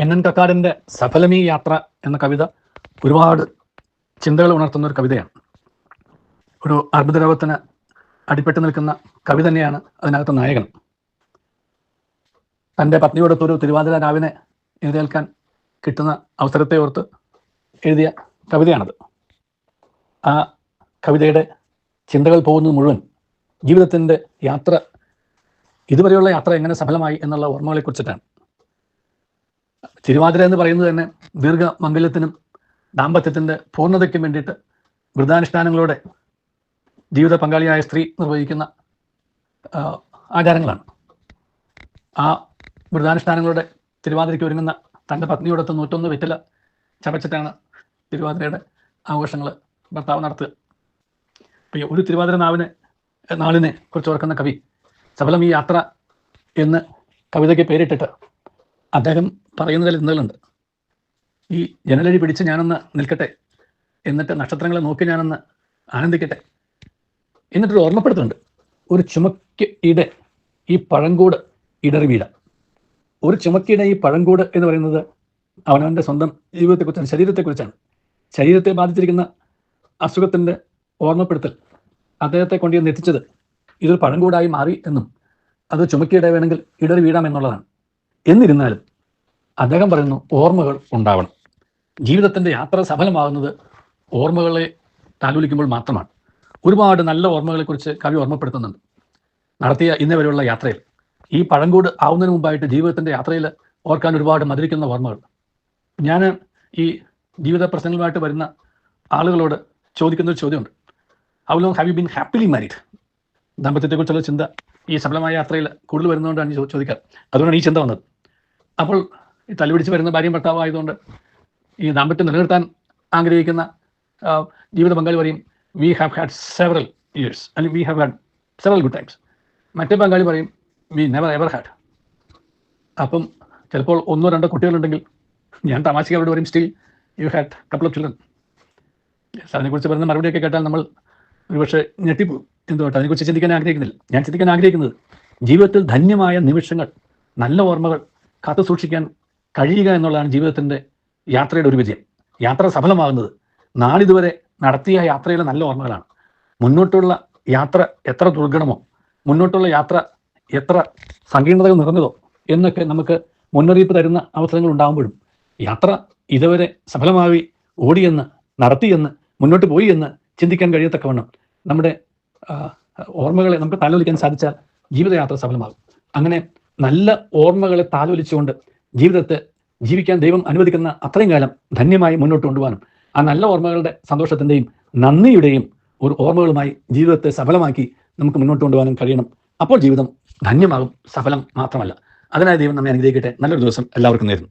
NN കക്കാടിൻ്റെ സഫലമീ യാത്ര എന്ന കവിത ഒരുപാട് ചിന്തകൾ ഉണർത്തുന്ന ഒരു കവിതയാണ്. ഒരു അർബുദ രോഗത്തിന് അടിപ്പെട്ട് നിൽക്കുന്ന കവി തന്നെയാണ് അതിനകത്ത് നായകൻ. തൻ്റെ പത്നിയോടൊത്തൊരു തിരുവാതിര രാവിനെ എഴുന്നേൽക്കാൻ കിട്ടുന്ന അവസരത്തെ ഓർത്ത് എഴുതിയ കവിതയാണത്. ആ കവിതയുടെ ചിന്തകൾ പോകുന്നത് മുഴുവൻ ജീവിതത്തിൻ്റെ യാത്ര, ഇതുവരെയുള്ള യാത്ര എങ്ങനെ സഫലമായി എന്നുള്ള ഓർമ്മകളെക്കുറിച്ചിട്ടാണ്. തിരുവാതിര എന്ന് പറയുന്നത് തന്നെ ദീർഘമംഗല്യത്തിനും ദാമ്പത്യത്തിൻ്റെ പൂർണ്ണതയ്ക്കും വേണ്ടിയിട്ട് വ്രതാനുഷ്ഠാനങ്ങളോടെ ജീവിത പങ്കാളിയായ സ്ത്രീ നിർവഹിക്കുന്ന ആചാരങ്ങളാണ്. ആ വ്രതാനുഷ്ഠാനങ്ങളുടെ തിരുവാതിരയ്ക്ക് ഒരുങ്ങുന്ന തൻ്റെ പത്നിയോടൊത്ത് 101 വെറ്റില ചവച്ചിട്ടാണ് തിരുവാതിരയുടെ ആഘോഷങ്ങൾ ഭർത്താവ് നടത്തുക. അപ്പോൾ ഒരു തിരുവാതിര നാളിനെ കുറിച്ച് ഓർക്കുന്ന കവി സഫലം ഈ യാത്ര എന്ന് കവിതയ്ക്ക് പേരിട്ടിട്ട് അദ്ദേഹം പറയുന്നതിൽ എന്തുകളുണ്ട്. ഈ ജനലഴി പിടിച്ച് ഞാനൊന്ന് നിൽക്കട്ടെ, എന്നിട്ട് നക്ഷത്രങ്ങളെ നോക്കി ഞാനൊന്ന് ആനന്ദിക്കട്ടെ, എന്നിട്ടൊരു ഓർമ്മപ്പെടുത്തുന്നുണ്ട്. ഒരു ചുമക്കിടെ ഈ പഴങ്കൂട് ഇടറി വീഴാം. ഒരു ചുമക്കിടെ ഈ പഴങ്കൂട് എന്ന് പറയുന്നത് അവനവൻ്റെ സ്വന്തം ജീവിതത്തെക്കുറിച്ചാണ്, ശരീരത്തെക്കുറിച്ചാണ്. ശരീരത്തെ ബാധിച്ചിരിക്കുന്ന അസുഖത്തിൻ്റെ ഓർമ്മപ്പെടുത്തൽ അദ്ദേഹത്തെ കൊണ്ടുവന്ന് എത്തിച്ചത് ഇതൊരു പഴങ്കൂടായി മാറി എന്നും അത് ചുമക്കിടെ വേണമെങ്കിൽ ഇടറി വീഴാം എന്നുള്ളതാണ്. എന്നിരുന്നാലും അദ്ദേഹം പറയുന്നു, ഓർമ്മകൾ ഉണ്ടാവണം. ജീവിതത്തിൻ്റെ യാത്ര സഫലമാകുന്നത് ഓർമ്മകളെ താലോലിക്കുമ്പോൾ മാത്രമാണ്. ഒരുപാട് നല്ല ഓർമ്മകളെക്കുറിച്ച് കവി ഓർമ്മപ്പെടുത്തുന്നുണ്ട്. നടത്തിയ ഇന്നേ വരെയുള്ള യാത്രയിൽ ഈ പഴങ്കൂട് ആവുന്നതിന് മുമ്പായിട്ട് ജീവിതത്തിൻ്റെ യാത്രയിൽ ഓർക്കാൻ ഒരുപാട് മധുരിക്കുന്ന ഓർമ്മകൾ. ഞാൻ ഈ ജീവിത പ്രശ്നങ്ങളുമായിട്ട് വരുന്ന ആളുകളോട് ചോദിക്കുന്നൊരു ചോദ്യമുണ്ട്. How long have you been happily married? ദാമ്പത്യത്തെക്കുറിച്ചുള്ള ചിന്ത ഈ സഫലമായ യാത്രയിൽ കൂടുതൽ വരുന്നതുകൊണ്ടാണ് ചോദിക്കാറ്. അതുകൊണ്ടാണ് ഈ ചിന്ത വന്നത്. അപ്പോൾ ഈ തല്ലുപിടിച്ച് വരുന്ന ഭാര്യയും ഭർത്താവും ആയതുകൊണ്ട് ഈ ദാമ്പത്യം നിലനിർത്താൻ ആഗ്രഹിക്കുന്ന ജീവിത പങ്കാളി പറയും, we have had several years, അല്ലെങ്കിൽ we have had several good times. മറ്റേ പങ്കാളി പറയും, വി നെവർ എവർ ഹാഡ്. അപ്പം ചിലപ്പോൾ 1-2 കുട്ടികളുണ്ടെങ്കിൽ ഞാൻ തമാശയ്ക്ക് അവരോട് പറയും, still you had couple of children. അതിനെക്കുറിച്ച് പറയുന്ന മറുപടിയൊക്കെ കേട്ടാൽ നമ്മൾ ഒരുപക്ഷെ ഞെട്ടിപ്പോകും. എന്തുകൊണ്ട് അതിനെക്കുറിച്ച് ചിന്തിക്കാൻ ആഗ്രഹിക്കുന്നില്ല. ഞാൻ ചിന്തിക്കാൻ ആഗ്രഹിക്കുന്നത് ജീവിതത്തിൽ ധന്യമായ നിമിഷങ്ങൾ, നല്ല ഓർമ്മകൾ കാത്തു സൂക്ഷിക്കാൻ കഴിയുക എന്നുള്ളതാണ് ജീവിതത്തിൻ്റെ യാത്രയുടെ ഒരു വിജയം. യാത്ര സഫലമാകുന്നത് നാളിതുവരെ നടത്തിയ യാത്രയിലെ നല്ല ഓർമ്മകളാണ്. മുന്നോട്ടുള്ള യാത്ര എത്ര ദുർഘടമോ, മുന്നോട്ടുള്ള യാത്ര എത്ര സങ്കീർണതകൾ നിറഞ്ഞതോ എന്നൊക്കെ നമുക്ക് മുന്നറിയിപ്പ് തരുന്ന അവസരങ്ങൾ ഉണ്ടാകുമ്പോഴും യാത്ര ഇതുവരെ സഫലമായി ഓടിയെന്ന്, നടത്തിയെന്ന്, മുന്നോട്ട് പോയി എന്ന് ചിന്തിക്കാൻ കഴിയത്തക്കവണ്ണം നമ്മുടെ ഓർമ്മകളെ നമുക്ക് താലോലിക്കാൻ സാധിച്ചാൽ ജീവിതയാത്ര സഫലമാകും. അങ്ങനെ നല്ല ഓർമ്മകളെ താലോലിച്ചുകൊണ്ട് ജീവിതത്തെ ജീവിക്കാൻ ദൈവം അനുവദിക്കുന്ന അത്രയും കാലം ധന്യമായി മുന്നോട്ട് കൊണ്ടുപോകാനും ആ നല്ല ഓർമ്മകളുടെ സന്തോഷത്തിൻ്റെയും നന്ദിയുടെയും ഒരു ഓർമ്മകളുമായി ജീവിതത്തെ സഫലമാക്കി നമുക്ക് മുന്നോട്ട് കൊണ്ടുപോകാനും കഴിയണം. അപ്പോൾ ജീവിതം ധന്യമാകും, സഫലം മാത്രമല്ല. അതിനായി ദൈവം നമ്മെ അനുഗ്രഹിക്കട്ടെ. നല്ലൊരു ദിവസം എല്ലാവർക്കും നേരുന്നു.